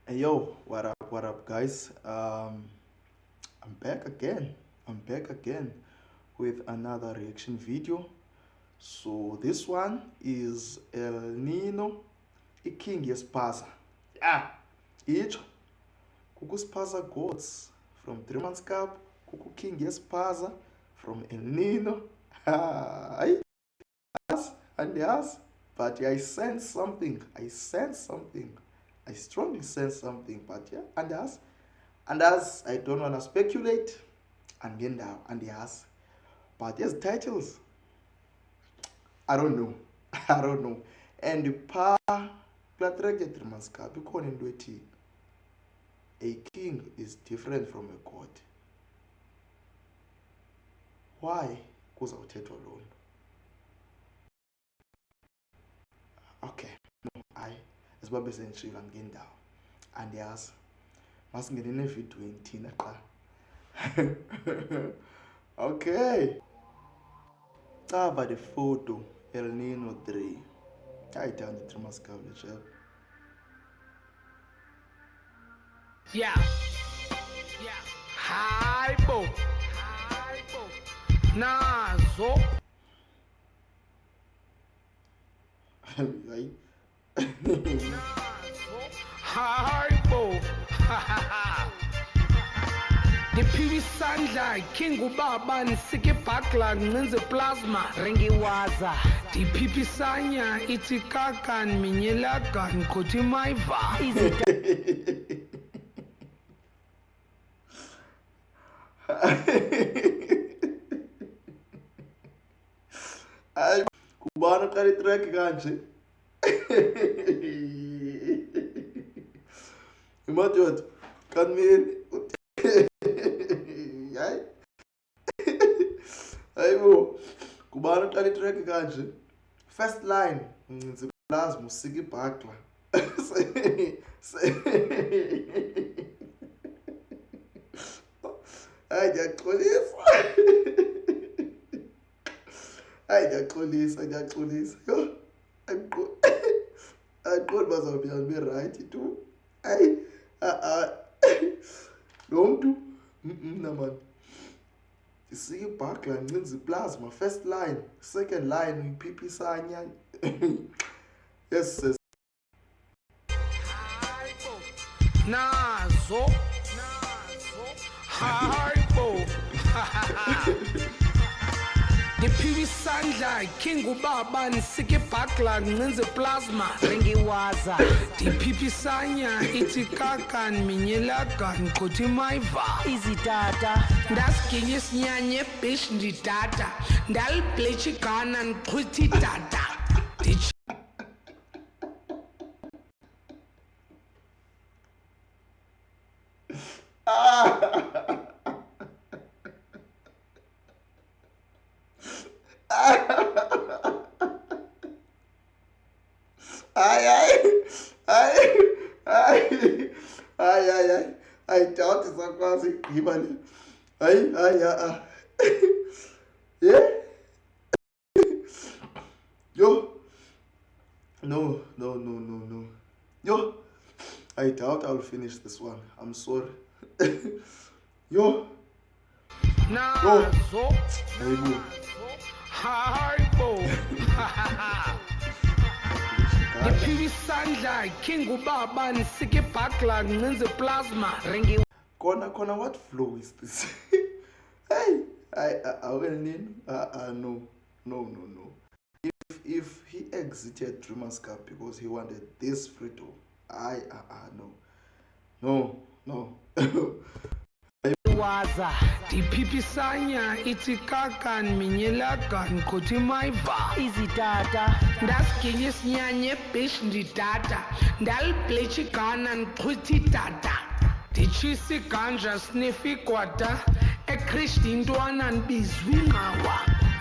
Hey yo, what up, guys? I'm back again. I'm back again with another reaction video. So this one is El Nino, iking yespaza. Yeah, itsho kukuspaza goats from 3 months cup, kuku king yespaza from El Nino. Hayi, and yes, but I sense something. I sense something. I strongly sense something. But yeah, and as I don't want to speculate and yes, but there's titles. I don't know. I don't know. And pa platreke 3 months cup ikhona into ethi a king is different from a god. Why kuzawuthethwa loo nto? Okay, no, hayi esibabe sendishilo ngendawo andiyazi masingene nevidweni thina qha. Okay, cover the photo. El Nino 3. I down the 3 months coverage. Yeah, yeah. Hypo. Nazo. Right? Hypo. Ndiphiwe isandla king ubaba nisike ibhakla ncinze plasma ringiwaza ndiphipha isanya ithi kaka ndiminyelaga ndikhothi imayiva Hayi kubani uqala itrack kanje? Imadoda kanmini. Hayi. Hayibo. Kubani uqala itrack kanje? First line ncinzi plasma usika ibhakla. Hayi ndiyaxolisa. Hayi ndiyaxolisa. Yho. Andiqondi bazawuphila ndibe rayithi tu. Hayi lo mntu namani ndisika ibhakla ncinzi plasma first line, second line uyiphipha isanya. Yes sis. nazo hypo ndiphiwe isandla king ubaba nisike ibhakla ncinze plasma ringiwaza ndiphipha isanya ithi kaka ndiminyelaga ndikhothi imayiva izitata ndasiginye isinyanye ebheshi ndidada ndaliblecha igana ndiqhwitha idada Hayi ayidawuthi sakwazi igqiba le. Hayi yeah. Yo, no. Yo, I doubt I'll finish this one. I'm sorry. Yo, nazo hayibo. hypo ndiphiwe isandla king ubaba nisike ibhakla ncinze plasma ringi Kona, what flow is this? Hey, I will need. No. If he exited Dreamers Cup because he wanted this freedom, no. waza ndiphipha isanya ithi kaka ndiminyelaga ndikhothi imayiva izitata ndasiginye isinyanye ebheshi ndidada ndaliblecha igana ndiqhwitha idada nditshisa iganja snifa igwada ekristi intwana ndibizwa ingqawa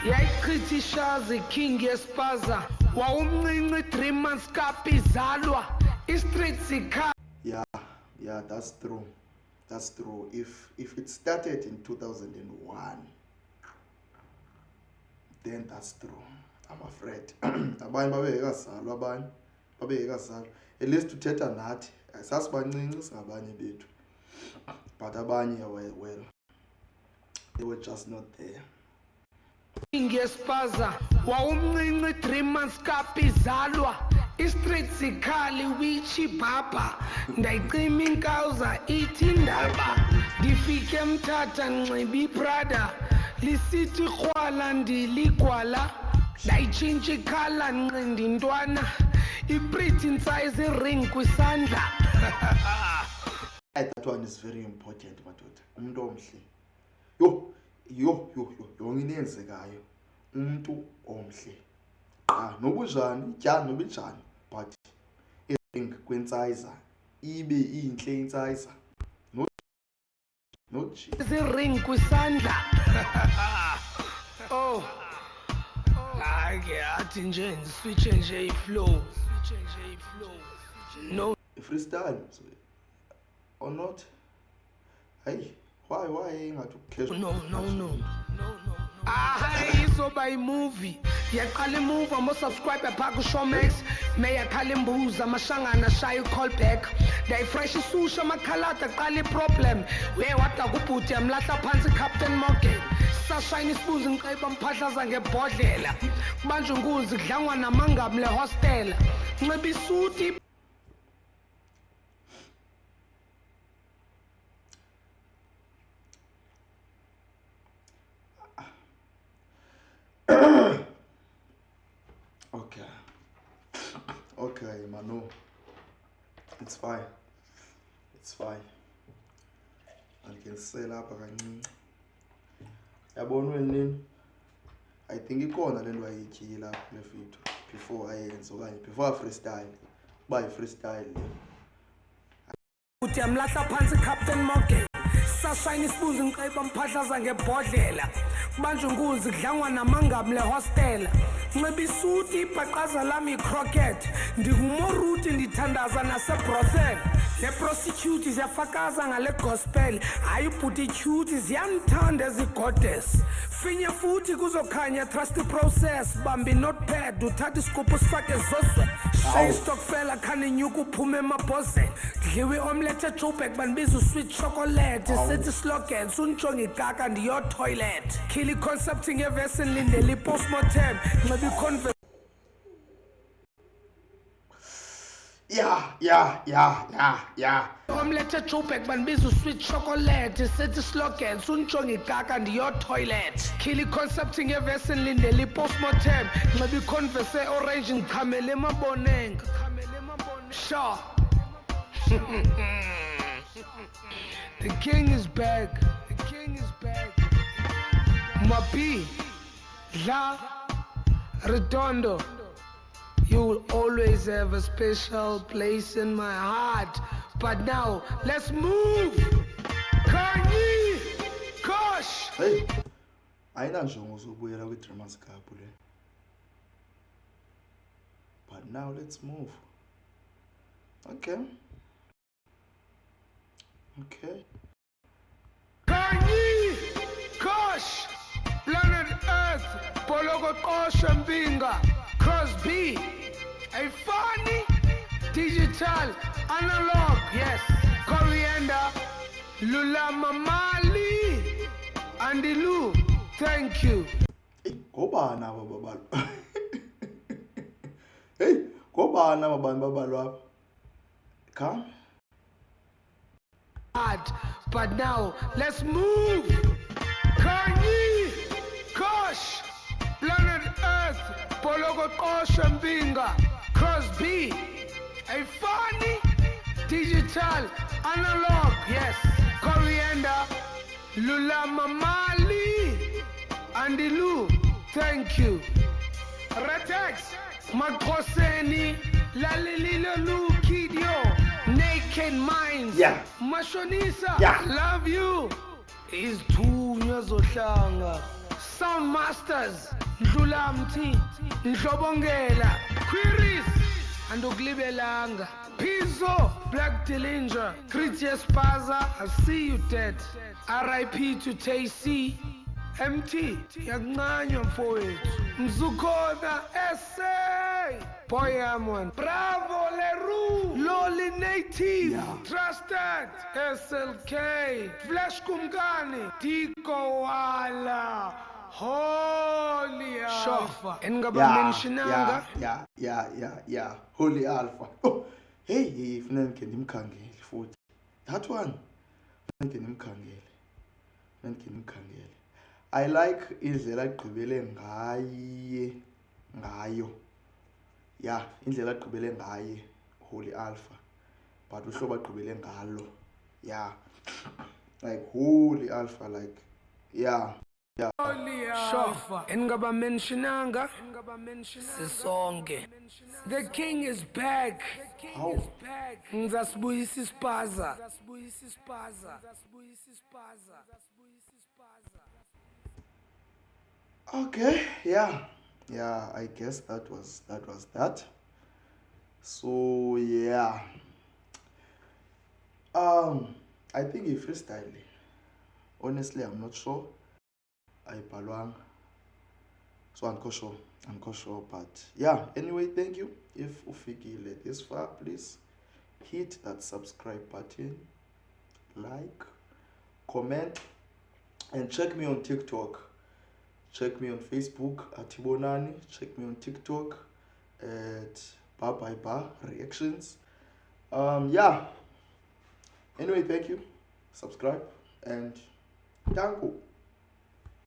yayichitha ishazi king yespaza wawumncinci 3 months cup izalwa istreet sikha Yeah, that's true. That's true. If it started in 2001, then that's true. I'm afraid. Abanye babengekazalwa abanye babengekazalwa. At least uthetha nathi sasibancinci singabanye bethu, but abanye well, they were just not there. Ngespaza wawumncinci 3 months kapizalwa i-street sikhali wichi baba ndayicima inkawuza ithi ndaba ndifike mthatha nxibi prada lisithi krwala ndiligwala ndayitshintsha ikhala nqindi ntwana ipriti ntsize ring kwisandla. That one is very important, madoda. Umuntu omhle. Yo yonke into eyenzekayo umuntu omhle. Nobunjani tya nobunjani, but iring kwentsiza ibe inhle intsiza. No ring kwisandla. Oh ake athi nje switch nje iflow. No freestyle or not? Hey, why ingathi ukukhesh? No. Izoba imovie yaqala imovie ama-subscribe phaa ku-Showmax meyakhala imbuza amashangana ashaya i-callback ndayifresh isusha amakhalada aqala i-problem wada kubhuti yamlahla phansi i-Captain Morgan sashayina isibuzi ngiqeba mphahlaza ngebhodlela kubanjwe inkunzi kudlangwa namangami le hostela nxiba isuti. Okay, Manu. It's fine. I can sell up kancinci. Yabona nini? I think ikhona le nto ayityile lapha kule video before ayenze okanye before freestyle. Kuba freestyle le. Uthi yamlahla phansi Captain Morgan. Sashayina isibuzi ngiqeba mphahlaza ngebhodlela. Kubanjwe inkunzi kudlangwa namangami le hostela. Nxiba isuti ibhaqaza lami i-croquet ndingumoruti ndithandaza nasebrothel ne-prostitute ziyafakaza ngale gospel hayi ubhuti cute ziyamthanda ezi-goddess finye futhi kuzokhanya trust process bamba i-notepad uthatha isigubhu sifake zozwe shayi stokfela khani inyuka uphume emabhozeni dliwe omlet ejoburg bandibiza usweet chocolate sithi slogan suntsonga igaka ndiyotoilet khila i-concept ngevesi ndilindela i-postmortem nxiba i-convert. Yeah. Omelette ejoburg bandibiza usweet chocolate sithi slogan suntsonga igaka ndiyotoilet khila i-concept ngevesi ndilindela i-postmortem nxiba i-converse e-orange ngichamele emabonenga sure. The king is back. Mapi, La, Redondo, you will always have a special place in my heart. But now, let's move! Kanye! Kosh! Hey, ayinanjongo zobuyela kwi-Dreamers Cup le. But now let's move. Okay. Kanye! Kosh! Planet Earth, Poloko Kosh Mbinga, Crosby, a funny, digital, analog, yes, Coriander, Lula Mamali, Andy Lou, thank you. Ngobani aba babalo? Hey, ngobani aba bantu babalo apha? Come. But now, let's move! Kanye! Kosh! Planet Earth! Poloko Kosh Mbinga! Crosby! A funny! Digital! Analog! Yes! Coriander! Lula Mamali! Andy Lou! Thank you! Retex! Makoseni! Lalililo Lukidio! Naked Minds! Yeah! Mashonisa! Yeah! Love you! Izithunywa zohlanga Sound Masters Ndlulamthi Ndlobongela Queries Andokulibelanga Pizzo Black Dillinger Kritiya Spaza I see you dead RIP to TC MT yakuncanywa mfowethu Mzukhona SA boy yami wena. Bravo Leroux, Loli Native, Yeah. Trusted, SLK, Flash Kumkani, Tiko Wala, Holy Alpha. Engaba mentionanga. Yeah. Holy Alpha. Oh, hey, funeka ndikhe ndimkhangele futhi. That one. Funeka ndimkhangele. I like indlela agqibele ngayo. Yeah, indlela agqibele ngaye Holy Alpha. But uhlobo agqibele ngalo. Yeah. Like Holy Alpha, like, yeah. Holy Alpha. Engaba mentionanga. Sisonke. The king is back. How? Ngizasibuyisa ispaza. Okay, yeah, I guess that was that. So yeah, I think he freestyle. Honestly, I'm not sure. Ayibhalwanga. So I'm not sure, but yeah. Anyway, thank you. If ufikile this far, please hit that subscribe button, like, comment, and check me on TikTok. Check me on Facebook at Tibonani. Check me on TikTok at Bar Reactions. Yeah. Anyway, thank you. Subscribe and thank you.